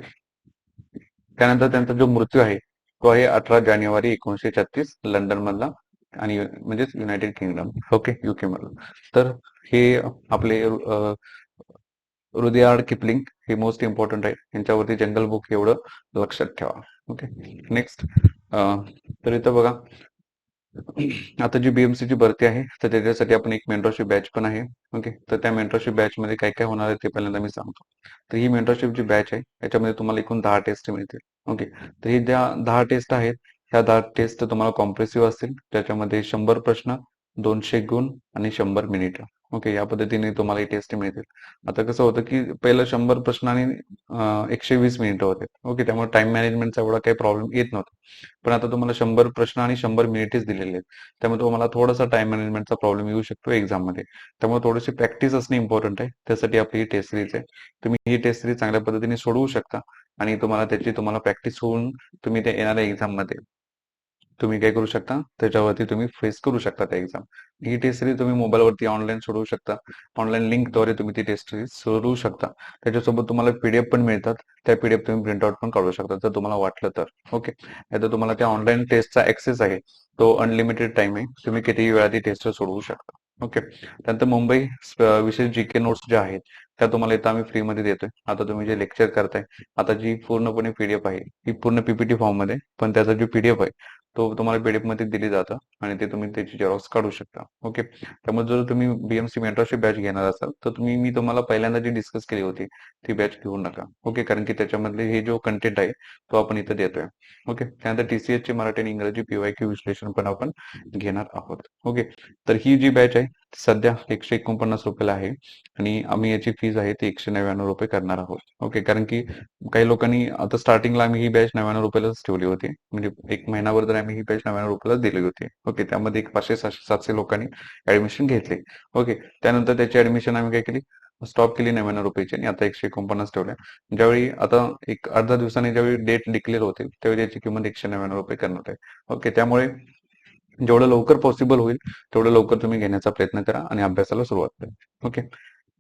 त्यानंतर त्यांचा जो मृत्यू आहे तो आहे 18 जानेवारी 1936 लंडन मधला, आणि म्हणजेच युनायटेड किंगडम. ओके. युके मधला. तर हे आपले रुडयार्ड किपलिंग हे मोस्ट इम्पॉर्टंट आहे. यांच्यावरती जंगल बुक एवढं लक्षात ठेवा. ओके. नेक्स्ट, तर इथं बघा, आता जी बीएमसी ची भरती आहे तर त्याच्यासाठी आपण एक मेंटरशिप बॅच पण आहे. ओके. तर त्या मेंटरशिप बॅच मध्ये काय काय होणार आहे ते पहिल्यांदा मी सांगतो. तर ही मेंटरशिप जी बॅच आहे याच्यामध्ये तुम्हाला एकूण 10 टेस्ट मिळतील. ओके. तर ही ज्या 10 टेस्ट आहेत ह्या 10 टेस्ट तुम्हाला कॉम्प्रेसिव्ह असतील, त्याच्यामध्ये 100 प्रश्न, 200 गुण आणि 100 मिनिट. ओके. या पद्धतीने तुम्हाला ही टेस्ट मिळतील. आता कसं होतं की पहिलं 100 प्रश्न आणि 120 मिनिटं होते. ओके. त्यामुळे टाइम मॅनेजमेंटचा एवढा काही प्रॉब्लेम येत नव्हता. पण आता तुम्हाला 100 प्रश्न आणि 100 मिनिटेच दिलेले आहेत. त्यामुळे तुम्हाला थोडासा टाइम मॅनेजमेंटचा प्रॉब्लेम येऊ शकतो एक्झाम मध्ये. त्यामुळे थोडीशी प्रॅक्टिस असणे इम्पॉर्टंट आहे. त्यासाठी आपली ही टेस्ट सिरीज आहे. तुम्ही ही टेस्ट सिरीज चांगल्या पद्धतीने सोडवू शकता आणि तुम्हाला प्रॅक्टिस होऊन तुम्ही त्या येणाऱ्या एक्झाम मध्ये तुम्ही काय करू शकता, त्याच्यावरती तुम्ही फेस करू शकता त्या एक्झाम. ही टेस्ट सिरीज तुम्ही मोबाईलवरती ऑनलाईन सोडवू शकता. ऑनलाईन लिंकद्वारे तुम्ही ती टेस्ट सिरीज सोडवू शकता. त्याच्यासोबत तुम्हाला पीडीएफ पण मिळतात. त्या पीडीएफ तुम्ही प्रिंटआउट पण काढू शकता जर तुम्हाला वाटलं तर. ओके. नाहीतर तुम्हाला त्या ऑनलाईन टेस्टचा ऍक्सेस आहे, तो अनलिमिटेड टाइम आहे. तुम्ही कितीही वेळा ती टेस्ट सोडवू शकता. ओके. त्यानंतर मुंबई विशेष जीके नोट्स ज्या आहेत त्या तुम्हाला इथं आम्ही फ्रीमध्ये देतोय. आता तुम्ही जे लेक्चर करताय, आता जी पूर्णपणे पीडीएफ आहे ही पूर्ण पीपीटी फॉर्म मध्ये, पण त्याचा जो पीडीएफ आहे तो तुम्हाला पीडीएफ मध्ये दिली जातं आणि ते तुम्ही त्याची झेरॉक्स काढू शकता. ओके. त्यामुळे जर तुम्ही बीएमसी मेंटरशिप बॅच घेणार असाल तर मी तुम्हाला पहिल्यांदा जी डिस्कस केली होती ती बॅच घेऊ नका. ओके. कारण की त्याच्यामधले हे जो कंटेंट आहे तो आपण इथं देतोय. ओके. त्यानंतर टीसीएस चे मराठी आणि इंग्रजी पीवायक्यू विश्लेषण पण आपण घेणार आहोत. ओके. तर ही जी बॅच आहे ती सध्या 149 रुपयाला आहे आणि आम्ही याची फीज आहे ती 199 रुपये करणार आहोत. ओके. कारण की काही लोकांनी आता स्टार्टिंगला आम्ही ही बॅच 99 रुपयालाच ठेवली होती. म्हणजे एक महिनाभर तर आम्ही ही बॅच 99 रुपयालाच दिली होती. ओके. त्यामध्ये एक 500-700 लोकांनी ऍडमिशन घेतले. ओके. त्यानंतर त्याची ऍडमिशन आम्ही काय केली, स्टॉप केली 99 रुपयाची आणि आता 149 ठेवल्या. ज्यावेळी आता एक अर्ध्या दिवसाने ज्यावेळी डेट डिक्लेअर होतील त्यावेळी याची किंमत 199 रुपये करण्यात आहे. ओके. त्यामुळे जेवढं लवकर पॉसिबल होईल तेवढं लवकर तुम्ही घेण्याचा प्रयत्न करा आणि अभ्यासाला सुरुवात करा. ओके.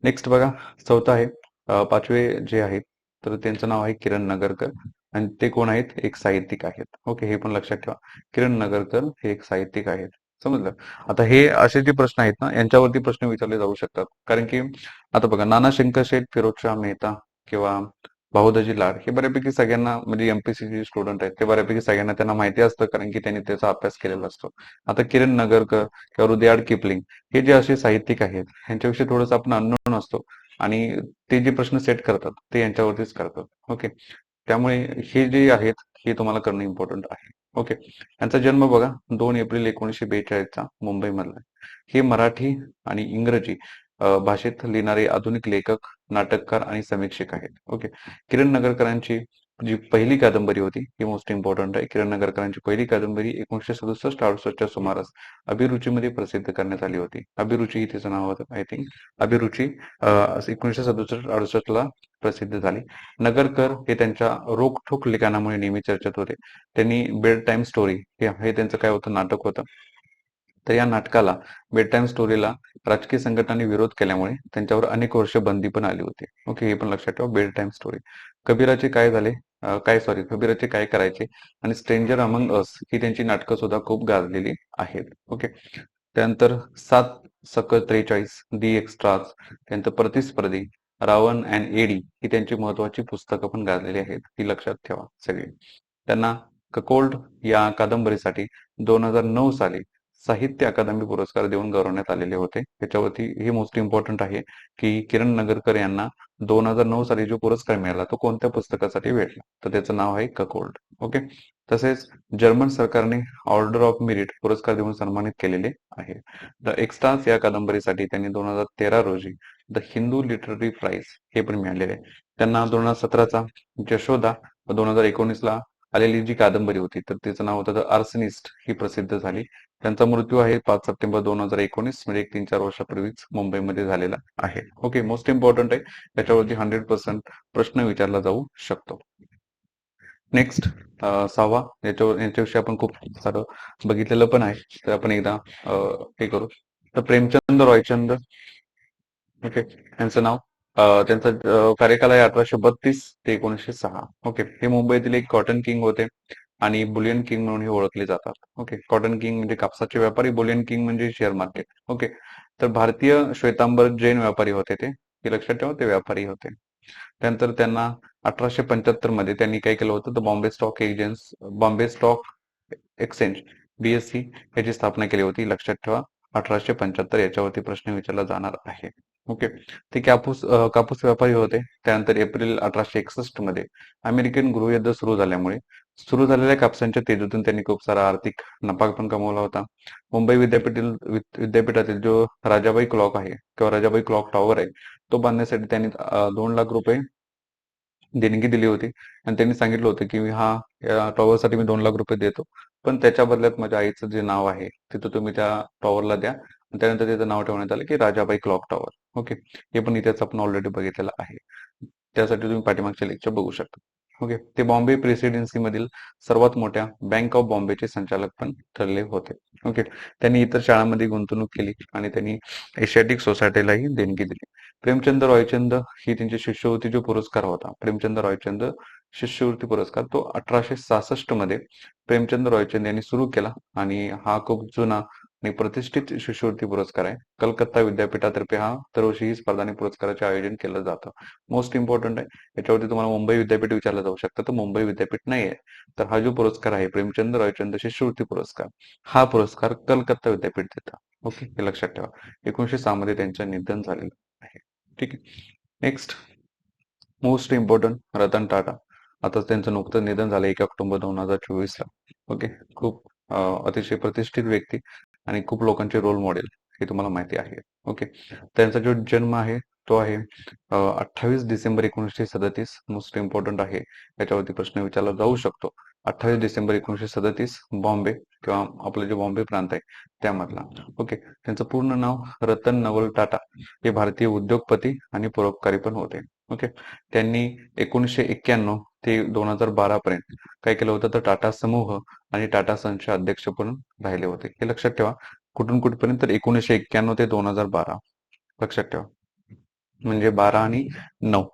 नेक्स्ट बघा, चौथा आहे, पाचवे जे आहेत तर त्यांचं नाव आहे किरण नगरकर आणि ते कोण आहेत, एक साहित्यिक आहेत. ओके. हे पण लक्षात ठेवा, किरण नगरकर हे एक साहित्यिक आहेत. समजलं. आता हे असे जे प्रश्न आहेत ना यांच्यावरती प्रश्न विचारले जाऊ शकतात. कारण की आता बघा, नाना शंकरशेठ, फिरोजशाह मेहता किंवा भाऊदाजी लाड हे बऱ्यापैकी सगळ्यांना, म्हणजे एमपीएससी चे स्टुडंट आहेत ते बऱ्यापैकी सगळ्यांना त्यांना माहिती असतं, कारण की त्यांनी त्याचा अभ्यास केलेला असतो. आता किरण नगरकर किंवा रुडयार्ड किपलिंग हे जे असे साहित्यिक आहेत ह्यांच्याविषयी थोडंसं आपण अननोन असतो आणि ते जे प्रश्न सेट करतात ते यांच्यावरतीच करतात. ओके. त्यामुळे हे जे आहेत हे तुम्हाला करणं इम्पॉर्टंट आहे. ओके. यांचा जन्म बघा 2 एप्रिल 1942 चा मुंबई मधला आहे. हे मराठी आणि इंग्रजी भाषेत लिहिणारे आधुनिक लेखक, नाटककार आणि समीक्षक आहेत. ओके. किरण नगरकरांची जी पहिली कादंबरी होती ही मोस्ट इम्पॉर्टंट आहे. किरण नगरकरांची पहिली कादंबरी 1967-68 सुमारास अभिरुचीमध्ये प्रसिद्ध करण्यात आली होती. अभिरुची ही तिचं नाव होतं, आय थिंक. अभिरुची 1967-68 ला प्रसिद्ध झाली. नगरकर हे त्यांच्या रोखठोक लिखाणामुळे नेहमी चर्चेत होते. त्यांनी बेड टाइम स्टोरी हे त्यांचं काय होतं, नाटक होतं. तर या नाटकाला, बेड टाइम स्टोरीला राजकीय संघटनांनी विरोध केल्यामुळे त्यांच्यावर अनेक वर्ष बंदी पण आली होती. ओके, हे पण लक्षात ठेवा. Bed time story. कबीराचे काय झाले, कबीराचे काय करायचे आणि स्ट्रेंजर अमंग अस ही त्यांची नाटकं सुद्धा खूप गाजलेली आहेत. ओके. त्यानंतर 7 सकल 43, दी एक्स्ट्राज, त्यानंतर प्रतिस्पर्धी, रावण अँड एडी ही त्यांची महत्वाची पुस्तकं पण गाजलेली आहेत. ही लक्षात ठेवा सगळी. त्यांना ककोल्ड या कादंबरीसाठी 2009 साली साहित्य अकादमी पुरस्कार देऊन गौरवण्यात आलेले होते. त्याच्यावरती हे मोस्ट इम्पॉर्टंट आहे की किरण नगरकर यांना 2009 साली जो पुरस्कार मिळाला तो कोणत्या पुस्तकासाठी भेटला, तर त्याचं नाव आहे ककोल्ड. ओके. तसेच जर्मन सरकारने ऑर्डर ऑफ मेरिट पुरस्कार देऊन सन्मानित केलेले आहे. द एक्स्ट्रास या कादंबरीसाठी त्यांनी 2013 रोजी द हिंदू लिटररी प्राइज हे पण मिळालेले आहे. त्यांना 2017चा यशोदा व 2019ला आलेली जी कादंबरी होती तर तिचं नाव होतं द आर्सनिस्ट ही प्रसिद्ध झाली. त्यांचा मृत्यू आहे 5 सप्टेंबर 2019, म्हणजे 3-4 वर्षापूर्वीच मुंबईमध्ये झालेला आहे. ओके, मोस्ट इम्पॉर्टंट आहे. त्याच्यावरती 100% प्रश्न विचारला जाऊ शकतो. नेक्स्ट 6वा, याच्याविषयी आपण खूप सारं बघितलेलं पण आहे, तर आपण एकदा हे करू. तर प्रेमचंद रॉयचंद, ओके, यांचं नाव, त्यांचा कार्यकाल आहे 1832 ते 1906. ओके, हे मुंबईतील एक कॉटन किंग होते आणि बुलियन किंग म्हणून हे ओळखले जातात. ओके, कॉटन किंग म्हणजे कापसाचे व्यापारी, बुलियन किंग म्हणजे शेअर मार्केट. ओके, तर भारतीय श्वेतांबर जैन व्यापारी होते ते, हे लक्षात ठेवा, ते व्यापारी होते. त्यानंतर त्यांना 1875 मध्ये त्यांनी काय केलं होतं, तर बॉम्बे स्टॉक एक्सचेंज, BSE याची स्थापना केली होती. लक्षात ठेवा, 1875 याच्यावरती प्रश्न विचारला जाणार आहे. ओके, ते कापूस व्यापारी होते. त्यानंतर एप्रिल 1861 मध्ये अमेरिकन गृहयुद्ध सुरू झाल्यामुळे सुरू झालेल्या कापसांच्या तेजीतून त्यांनी खूप सारा आर्थिक नफा पण कमवला होता. मुंबई विद्यापीठातील जो राजाबाई क्लॉक आहे किंवा राजाबाई क्लॉक टॉवर आहे तो बांधण्यासाठी त्यांनी 2 लाख रुपये देणगी दिली होती आणि त्यांनी सांगितलं होतं की या टॉवरसाठी मी 2 लाख रुपये देतो, पण त्याच्या बदल्यात माझ्या आईचं जे नाव आहे तिथं तुम्ही त्या टॉवरला द्या. आणि त्यानंतर त्याचं नाव ठेवण्यात आलं की राजाबाई क्लॉक टॉवर. ओके, हे पण इतिहास आपण ऑलरेडी बघितलेला आहे. त्यासाठी तुम्ही पाठीमागचे लेक्चर बघू शकता. ओके, ते बॉम्बे प्रेसिडेन्सी मधील सर्वात मोठ्या बँक ऑफ बॉम्बेचे संचालक पण ठरले होते. ओके, त्यांनी इतर शाळांमध्ये गुंतवणूक केली आणि त्यांनी एशियाटिक सोसायटीलाही देणगी दिली. प्रेमचंद रॉयचंद ही त्यांची शिष्यवृत्ती जो पुरस्कार होता, प्रेमचंद रॉयचंद शिष्यवृत्ती पुरस्कार, तो 1866 मध्ये प्रेमचंद रॉयचंद यांनी सुरू केला आणि हा खूप जुना आणि प्रतिष्ठित शिष्यवृत्ती पुरस्कार आहे. कलकत्ता विद्यापीठातर्फे हा दरवर्षी ही स्पर्धा आणि पुरस्काराचे आयोजन केलं जातं. मोस्ट इम्पॉर्टंट आहे. याच्यावरती तुम्हाला मुंबई विद्यापीठ विचारलं जाऊ शकतं, तर मुंबई विद्यापीठ नाही आहे. तर हा जो पुरस्कार आहे प्रेमचंद रॉयचंद शिष्यवृत्ती पुरस्कार, हा पुरस्कार कलकत्ता विद्यापीठ देतं. ओके, हे लक्षात ठेवा. 1906 मध्ये त्यांचं निधन झालेलं आहे. ठीक आहे. Next, most important, Ratan Tata. आता त्यांचं नुकतंच निधन झालं 1 ऑक्टोबर 2024 ला. ओके, खूप अतिशय प्रतिष्ठित व्यक्ती आणि खूप लोकांचे रोल मॉडेल हे तुम्हाला माहिती आहे. ओके, त्यांचा जो जन्म आहे तो आहे 28 डिसेंबर 1937. मोस्ट इम्पॉर्टंट आहे, याच्यावरती प्रश्न विचारला जाऊ शकतो. 28 डिसेंबर 1937, बॉम्बे किंवा आपलं जे बॉम्बे प्रांत आहे त्यामधला. ओके, त्यांचं पूर्ण नाव रतन नवल टाटा. हे भारतीय उद्योगपती आणि परोपकारी पण होते. ओके, त्यांनी 1991 ते 2012 पर्यंत काय केलं होतं, तर टाटा समूह आणि टाटा सन्सचे अध्यक्ष पण राहिले होते. हे लक्षात ठेवा. कुठून कुठपर्यंत, तर 1991 ते 2012. लक्षात ठेवा. म्हणजे 12 आणि 9,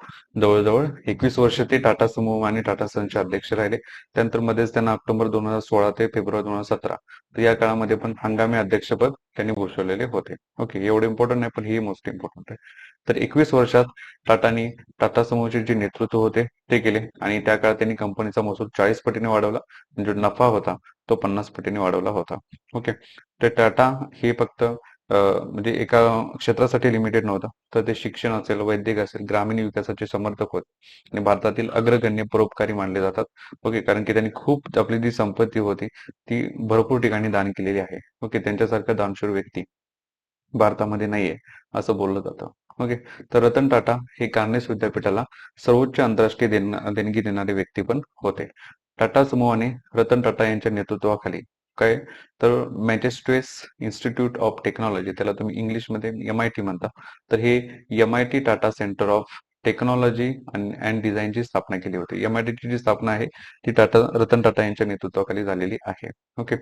जवळजवळ 21 वर्ष ते टाटा समूह आणि टाटा सन्सचे अध्यक्ष राहिले. त्यानंतर मध्येच त्यांना ऑक्टोबर 2016 ते फेब्रुवारी 2017, तर या काळामध्ये पण हंगामी अध्यक्षपद त्यांनी भूषवलेले होते. ओके, एवढे इम्पॉर्टंट नाही पण हे मोस्ट इम्पॉर्टंट आहे. तर 21 वर्षात टाटानी टाटा समूहाचे जे नेतृत्व होते ते केले आणि त्या काळात त्यांनी कंपनीचा महसूल 40 पटीने वाढवला, म्हणजे नफा होता तो 50 पटीने वाढवला होता. ओके, तर टाटा हे फक्त म्हणजे एका क्षेत्रासाठी लिमिटेड नव्हतं, तर ते शिक्षण असेल, वैद्यक असेल, ग्रामीण विकासाचे समर्थक होते आणि भारतातील अग्रगण्य परोपकारी मानले जातात. ओके, कारण की त्यांनी खूप आपली जी संपत्ती होती ती भरपूर ठिकाणी दान केलेली आहे. ओके, त्यांच्यासारखा दानशूर व्यक्ती भारतामध्ये नाहीये असं बोललं जातं. ओके, तर रतन टाटा हे कार्नेस विद्यापीठाला सर्वोच्च आंतरराष्ट्रीय देणगी देणारे व्यक्ती पण होते. टाटा समूहाने रतन टाटा यांच्या नेतृत्वाखाली काय, तर मॅजेस्टेस इन्स्टिट्यूट ऑफ टेक्नॉलॉजी, त्याला तुम्ही इंग्लिशमध्ये MIT म्हणता, तर हे MIT Tata centre of technology and डिझाईनची स्थापना केली होती. MIT ची जी स्थापना आहे ती रतन टाटा यांच्या नेतृत्वाखाली झालेली आहे. ओके,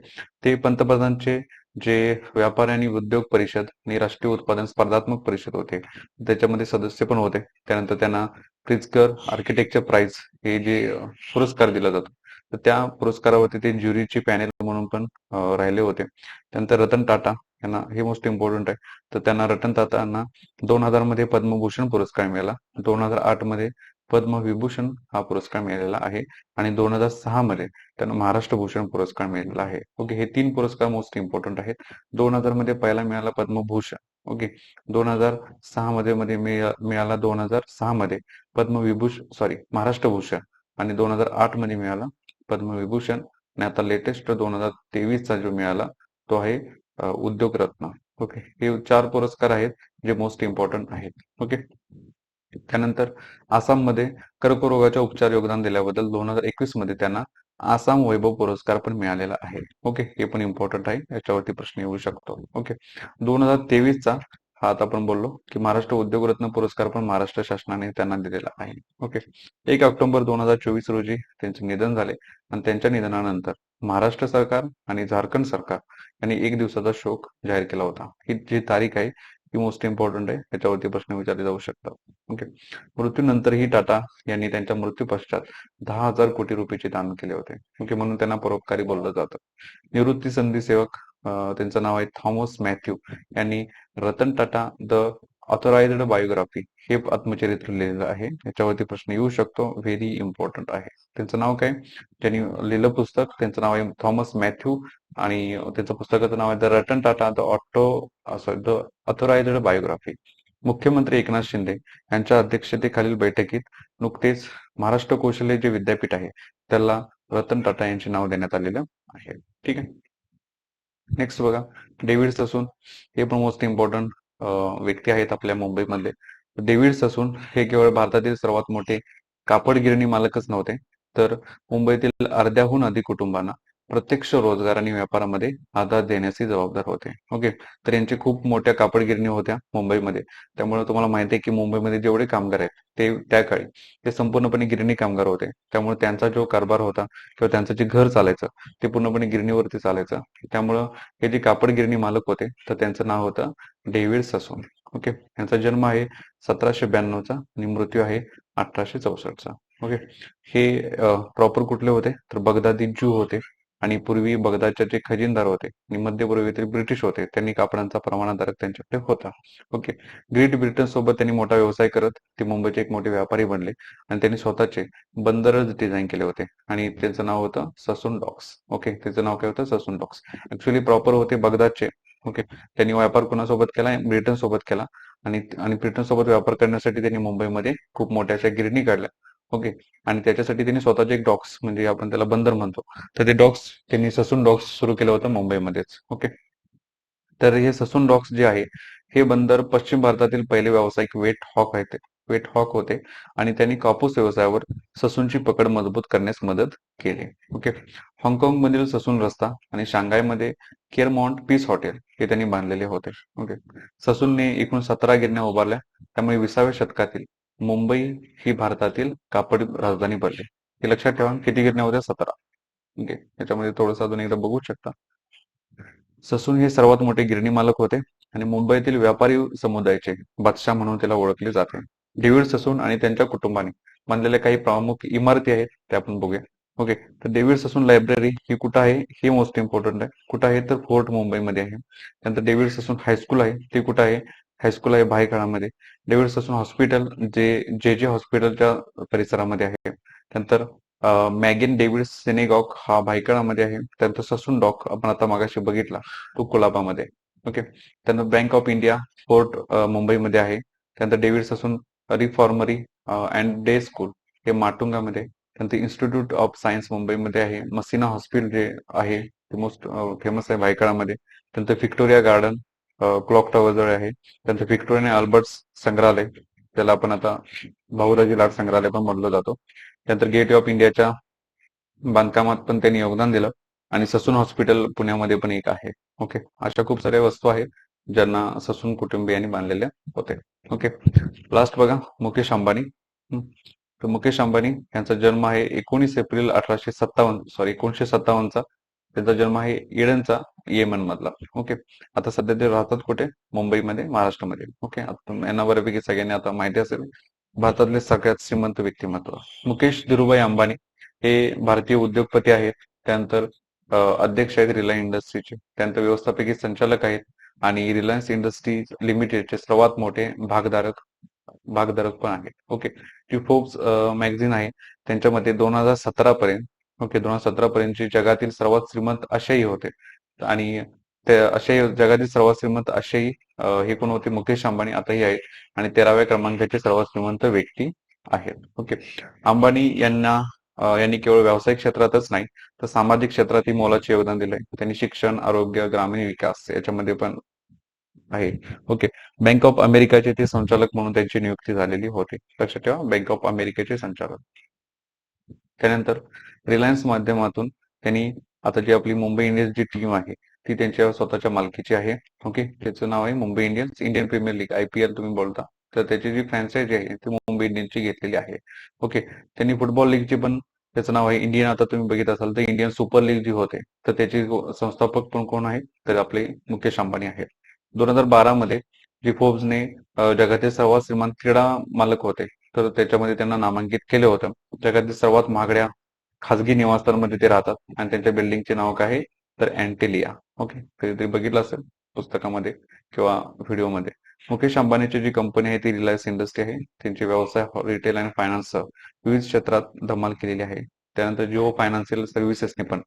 ते पंतप्रधानचे जे व्यापार आणि उद्योग परिषद आणि राष्ट्रीय उत्पादन स्पर्धात्मक परिषद होते, त्याच्यामध्ये सदस्य पण होते. त्यानंतर त्यांना प्रिझकर आर्किटेक्चर प्राइज हे जे पुरस्कार दिला जातो, तर त्या पुरस्कारावरती ते ज्युरीची पॅनेल म्हणून पण राहिले होते. त्यानंतर रतन टाटा यांना, हे मोस्ट इम्पॉर्टंट आहे, तर त्यांना रतन टाटांना 2000 मध्ये पद्मभूषण पुरस्कार मिळाला. 2008 मध्ये पद्मविभूषण हा पुरस्कार मिळालेला आहे आणि 2006 मध्ये त्यांना महाराष्ट्र भूषण पुरस्कार मिळालेला आहे. ओके, हे 3 पुरस्कार मोस्ट इम्पॉर्टंट आहेत. 2000 मध्ये पहिला मिळाला पद्मभूषण. ओके, 2006 मध्ये मिळाला 2006 मध्ये पद्मविभूषण, सॉरी, महाराष्ट्र भूषण, आणि 2008 मध्ये मिळाला पद्मविभूषण. आणि आता लेटेस्ट 2023 चा जो मिळाला तो आहे उद्योग रत्न. ओके, हे 4 पुरस्कार आहेत जे मोस्ट इम्पॉर्टंट आहेत. ओके, त्यानंतर आसाममध्ये कर्करोगाच्या उपचार योगदान दिल्याबद्दल 2021 मध्ये त्यांना आसाम वैभव पुरस्कार पण मिळालेला आहे. ओके, हे पण इम्पॉर्टंट आहे, याच्यावरती प्रश्न येऊ शकतो. ओके, 2023 चा हा आता आपण बोललो की महाराष्ट्र उद्योगरत्न पुरस्कार पण महाराष्ट्र शासनाने त्यांना दिलेला आहे. ओके, 1 ऑक्टोबर 2024 रोजी त्यांचे निधन झाले आणि त्यांच्या निधनानंतर महाराष्ट्र सरकार आणि झारखंड सरकार यांनी 1 दिवसाचा शोक जाहीर केला होता. ही जी तारीख आहे ही मोस्ट इम्पॉर्टंट आहे, याच्यावरती प्रश्न विचारले जाऊ शकतात. ओके, मृत्यूनंतरही टाटा यांनी त्यांच्या मृत्यू पश्चात 10,000 कोटी रुपयाचे दान केले होते. ओके, म्हणून त्यांना परोपकारी बोललं जातं. निवृत्ती संधी सेवक, त्यांचं नाव आहे थॉमस मॅथ्यू, यांनी Ratan Tata the authorised biography हे आत्मचरित्र लिहिलेलं आहे. याच्यावरती प्रश्न येऊ शकतो, व्हेरी इम्पॉर्टंट आहे. त्यांचं नाव काय, ज्यांनी लिहिलं पुस्तक, त्यांचं नाव आहे थॉमस मॅथ्यू, आणि त्यांचं पुस्तकाचं नाव आहे the Ratan Tata the authorised biography. मुख्यमंत्री एकनाथ शिंदे यांच्या अध्यक्षतेखालील बैठकीत नुकतेच महाराष्ट्र कौशल्य जे विद्यापीठ आहे त्याला रतन टाटा यांचे नाव देण्यात आलेलं आहे. ठीक आहे, नेक्स्ट बघा, डेव्हिड ससून, हे पण मोस्ट इम्पॉर्टंट व्यक्ती आहेत आपल्या मुंबईमधले. डेव्हिड ससून हे केवळ भारतातील सर्वात मोठे कापड गिरणी मालकच नव्हते, तर मुंबईतील अर्ध्याहून अधिक कुटुंबांना प्रत्यक्ष रोजगार आणि व्यापारामध्ये आधार देण्याचे जबाबदार होते. ओके, तर यांची खूप मोठ्या कापड गिरणी होत्या मुंबईमध्ये. त्यामुळे तुम्हाला माहिती आहे की मुंबईमध्ये जेवढे कामगार आहेत ते त्या काळी ते संपूर्णपणे गिरणी कामगार होते. त्यामुळे त्यांचा जो कारभार होता किंवा त्यांचं जे घर चालायचं ते पूर्णपणे गिरणीवरती चालायचं. त्यामुळं हे जे कापड गिरणी मालक होते तर त्यांचं नाव होतं डेव्हिड ससून. ओके, यांचा जन्म आहे 1792 चा आणि मृत्यू आहे 1864 चा. ओके, हे प्रॉपर कुठले होते तर बगदादी ज्यू होते, आणि पूर्वी बगदादचे जे खजिनदार होते आणि मध्य पूर्वेतील ब्रिटिश होते, त्यांनी कापडांचा प्रमाणधारक त्यांच्याकडे होता. ओके, ग्रेट ब्रिटन सोबत त्यांनी मोठा व्यवसाय करत ते मुंबईचे एक मोठे व्यापारी बनले आणि त्यांनी स्वतःचे बंदरच डिझाईन केले होते आणि त्यांचं नाव होतं ससून डॉक्स. ओके, त्याचं नाव काय होतं, ससून डॉक्स. ऍक्च्युली प्रॉपर होते बगदादचे. ओके, त्यांनी व्यापार कोणासोबत केला, ब्रिटन सोबत केला, आणि आणि ब्रिटन सोबत व्यापार करण्यासाठी त्यांनी मुंबईमध्ये खूप मोठ्या अशा गिरणी काढल्या. ओके, आणि त्याच्यासाठी त्यांनी स्वतःचे एक डॉक्स, म्हणजे आपण त्याला बंदर म्हणतो, तर ते डॉक्स त्यांनी ससून डॉक्स सुरू केलं होतं मुंबईमध्येच. ओके, तर हे ससून डॉक्स जे आहे हे बंदर पश्चिम भारतातील पहिले व्यावसायिक वेट हॉक होते, आणि त्यांनी कापूस व्यवसायावर ससूनची पकड मजबूत करण्यास मदत केली. ओके, हाँगकाँग मधील ससून रस्ता आणि शांघायमध्ये केअरमाउंट पीस हॉटेल हे त्यांनी बांधलेले होते. ओके, ससूनने एकूण 17 गिरण्या उभारल्या, त्यामुळे 20व्या शतकातील मुंबई ही भारतातील कापड राजधानी बनली. हे लक्षात ठेवा, किती गिरण्या होत्या, 17. ओके, याच्यामध्ये थोडंसं अजून एकदा बघू शकता. ससून हे सर्वात मोठे गिरणी मालक होते आणि मुंबईतील व्यापारी समुदायाचे बादशाह म्हणून त्याला ओळखले जाते. डेव्हिड ससून आणि त्यांच्या कुटुंबाने बांधलेल्या काही प्रमुख इमारती आहेत त्या आपण बघूया. ओके, तर डेव्हिड ससून लायब्ररी ही कुठं आहे, हे मोस्ट इम्पॉर्टंट आहे. कुठं आहे तर फोर्ट मुंबईमध्ये आहे. त्यानंतर डेव्हिड ससून हायस्कूल आहे, ते कुठं आहे, हायस्कूल आहे भायखळामध्ये. डेव्हिड ससून हॉस्पिटल जे जे हॉस्पिटलच्या परिसरामध्ये आहे. त्यानंतर मॅगिन डेव्हिड सिनेगॉग हा भायखळामध्ये आहे. त्यानंतर ससून डॉक आपण आता मागाशी बघितला तो कोल्हापूरमध्ये. ओके, त्यानंतर बँक ऑफ इंडिया फोर्ट मुंबईमध्ये आहे. त्यानंतर David Sassoon reformatory and day school हे माटुंगामध्ये. त्यानंतर इन्स्टिट्यूट ऑफ सायन्स मुंबईमध्ये आहे. मसिना हॉस्पिटल जे आहे ते मोस्ट फेमस आहे भायखळामध्ये. त्यानंतर व्हिक्टोरिया गार्डन क्लॉक टॉवर जवळ आहे. त्यानंतर व्हिक्टोरिया अल्बर्ट संग्रहालय, त्याला आपण आता भाऊराजी लाड संग्रहालय पण म्हणलं जातो. त्यानंतर गेट ऑफ इंडियाच्या बांधकामात पण त्यांनी योगदान दिलं, आणि ससून हॉस्पिटल पुण्यामध्ये पण एक आहे. ओके, अशा खूप साऱ्या वस्तू आहेत ज्यांना ससून कुटुंबियांनी बांधलेल्या होते. ओके, लास्ट बघा, मुकेश अंबानी. हं, तर मुकेश अंबानी यांचा जन्म आहे 19 एप्रिल 1957 चा. त्यांचा जन्म आहे इडनचा येमन मधला. ओके. आता सध्या ते राहतात कुठे? मुंबईमध्ये, महाराष्ट्रामध्ये. ओके. आता यांना बऱ्यापैकी सगळ्यांनी आता माहिती असेल. भारतातले सगळ्यात श्रीमंत व्यक्तिमत्व मुकेश धीरूभाई अंबानी हे भारतीय उद्योगपती आहेत. त्यानंतर अध्यक्ष आहेत रिलायन्स इंडस्ट्रीचे. त्यानंतर व्यवस्थापकीय संचालक आहेत आणि रिलायन्स इंडस्ट्रीज लिमिटेडचे सर्वात मोठे भागधारक भागधारक पण आहेत. ओके. जी फोर्ब्स मॅगझिन आहे त्यांच्यामध्ये 2017 पर्यंत, ओके, 2017 पर्यंतचे जगातील सर्वात श्रीमंत आशियाई होते. आणि ते आशियाई जगातील सर्वात श्रीमंत आशियाई हे कोण होते? मुकेश अंबानी आताही आहेत आणि 13व्या क्रमांकाचे सर्वात श्रीमंत व्यक्ती आहेत. ओके. अंबानी यांनी केवळ व्यावसायिक क्षेत्रातच नाही तर सामाजिक क्षेत्रातही मोलाचे योगदान दिलंय. त्यांनी शिक्षण, आरोग्य, ग्रामीण विकास याच्यामध्ये पण आहे. ओके. बँक ऑफ अमेरिकाचे ते संचालक म्हणून त्यांची नियुक्ती झालेली होती. लक्षात ठेवा, बँक ऑफ अमेरिकेचे संचालक. त्यानंतर रिलायन्स माध्यमातून त्यांनी आता जी आपली मुंबई इंडियन्स जी टीम आहे ती त्यांच्या स्वतःच्या मालकीची आहे. ओके. त्याचं नाव आहे Mumbai Indians. Indian premier league, IPL तुम्ही बोलता, तर त्याची जी फ्रँचायझी आहे ती मुंबई इंडियन्सची घेतलेली आहे. ओके. त्यांनी फुटबॉल लीगची पण त्याचं नाव आहे इंडियन. आता तुम्ही बघित असाल तर इंडियन सुपर लीग जी होते तर त्याचे संस्थापक पण कोण आहे? तर आपले मुकेश अंबानी आहेत. 2012 मध्ये जी फोर्ब्सने जगातील सर्वात श्रीमंत क्रीडा मालक होते तर त्याच्यामध्ये त्यांना नामांकित केले होतं. जगातील सर्वात महागड्या खाजगी निवासस्थानमध्ये ते राहतात आणि त्यांच्या बिल्डिंगचे नाव काय आहे? तर अँटेलिया. ओके. कधीतरी बघितलं असेल पुस्तकामध्ये किंवा व्हिडिओमध्ये. मुकेश अंबानीची जी कंपनी आहे ती रिलायन्स इंडस्ट्री आहे. त्यांचे व्यवसाय रिटेल आणि फायनान्ससह विविध क्षेत्रात धमाल केलेली आहे. त्यानंतर जिओ फायनान्शियल सर्व्हिसेसने पण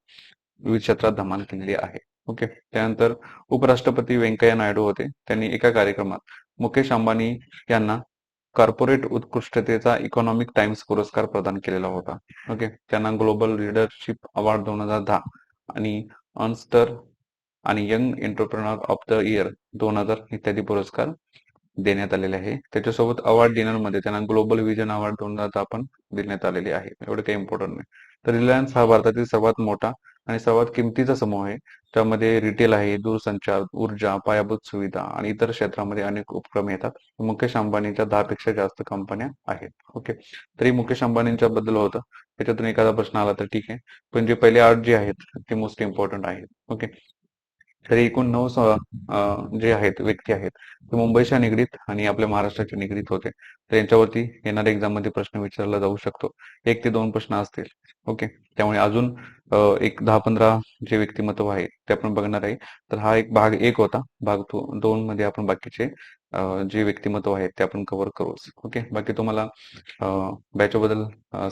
विविध क्षेत्रात धमाल केलेली आहे. ओके. त्यानंतर उपराष्ट्रपती व्यंकय्या नायडू होते. त्यांनी एका कार्यक्रमात मुकेश अंबानी यांना कॉर्पोरेट उत्कृष्टतेचा इकॉनॉमिक टाइम्स पुरस्कार प्रदान केलेला होता. ओके. त्यांना ग्लोबल लीडरशिप अवॉर्ड 2010 आणि अर्न्स्ट आणि young entrepreneur of the year 2000 इत्यादी पुरस्कार देण्यात आलेले आहे. त्याच्यासोबत अवॉर्ड डिनरमध्ये त्यांना ग्लोबल विजन अवॉर्ड 2010 पण देण्यात आलेले आहे. एवढं काही इम्पॉर्टंट नाही. तर रिलायन्स हा भारतातील सर्वात मोठा आणि सर्वात किमतीचा समूह आहे. त्यामध्ये रिटेल आहे, दूरसंचार, ऊर्जा, पायाभूत सुविधा आणि इतर क्षेत्रामध्ये अनेक उपक्रम येतात. मुकेश अंबानीच्या 10 पेक्षा जास्त कंपन्या आहेत. ओके. तरी मुकेश अंबानींच्या बद्दल होतं. त्याच्यातून एखादा प्रश्न आला तर ठीक आहे. पण जे पहिले 8 जे आहेत ते मोस्ट इम्पॉर्टंट आहेत. ओके. तरी एकूण 9 जे आहेत व्यक्ती आहेत ते मुंबईच्या निगडीत आणि आपल्या महाराष्ट्राच्या निगडीत होते. तर यांच्यावरती येणाऱ्या एक्झाम मध्ये प्रश्न विचारला जाऊ शकतो. 1 ते 2 प्रश्न असतील. ओके. त्यामुळे अजून एक 10-15 जे व्यक्तिमत्व आहे ते आपण बघणार आहे. तर हा एक भाग 1 होता. भाग 2 मध्ये आपण बाकीचे जे व्यक्तिमत्व आहेत ते आपण कव्हर करूच. ओके. बाकी तुम्हाला बॅच बद्दल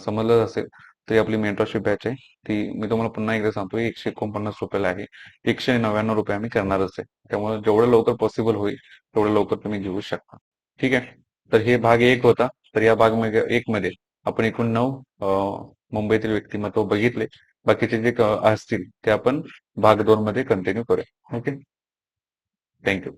समजलं असेल तर ही आपली मेंटरशिप बॅच आहे. ती मी तुम्हाला पुन्हा एकदा सांगतो, 149 रुपयाला आहे. 199 रुपये आम्ही करणारच आहे. त्यामुळे जेवढं लवकर पॉसिबल होईल तेवढं लवकर तुम्ही घेऊ शकता. ठीक आहे. तर हे भाग 1 होता. तर या भाग 1 मध्ये आपण एकूण 9 मुंबईतील व्यक्तिमत्व बघितले. बाकीचे जे असतील ते आपण भाग 2 मध्ये कंटिन्यू करूया. ओके. थँक्यू.